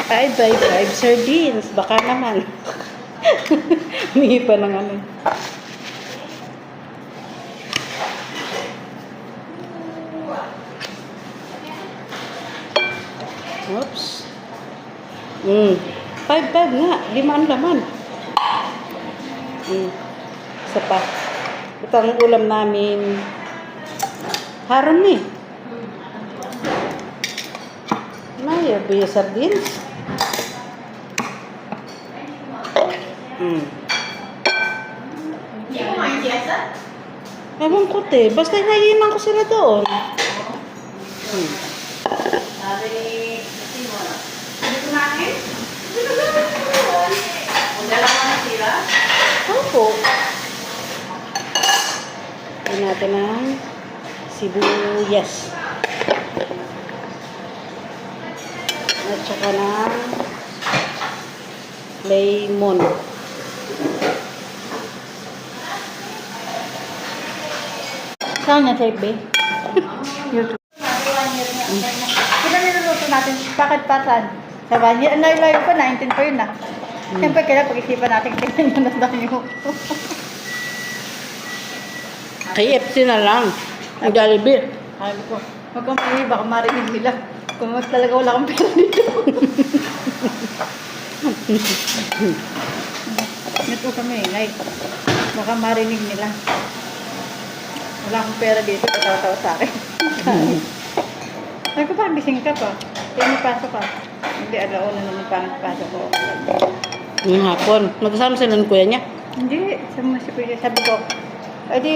Ay, five sardines. Baka naman. Humingi pa ng ano. Oops. Five nga. 5 ang laman. Isa pa. Ito ang ulam namin. Haron eh. May abaya sardines. Hindi ko kumain siya sa? Ewan ko te. Basta naiinan ko sila doon. Sabi ni Simon. Hindi kumain? Kung dalawa na sila? Opo. Lagyan natin ng sibuyas. At saka ng lemon. Saan niya, Tebe? YouTube. Kailan niluluto natin? Bakit pa saan? Sa banyo? Ang layo-layo pa, 19 pa yun ah. Siyempre, kailan pag-isipan natin kailan yun na tayo. KFC na lang. Ang Jollibee. Sabi ko, huwag kang mahihi, baka marinig nila. Kung talaga wala kang pera dito. Nito kami, like, baka marinig nila. Wala akong pera dito, tatawa sa akin. Sabi ko, parang gising ka pa. Kaya may pasok ka. Hindi, alauna naman parang pasok ko. Yung hapon. Magkasama sila ng kuya niya. Hindi, sabi ko, ay di,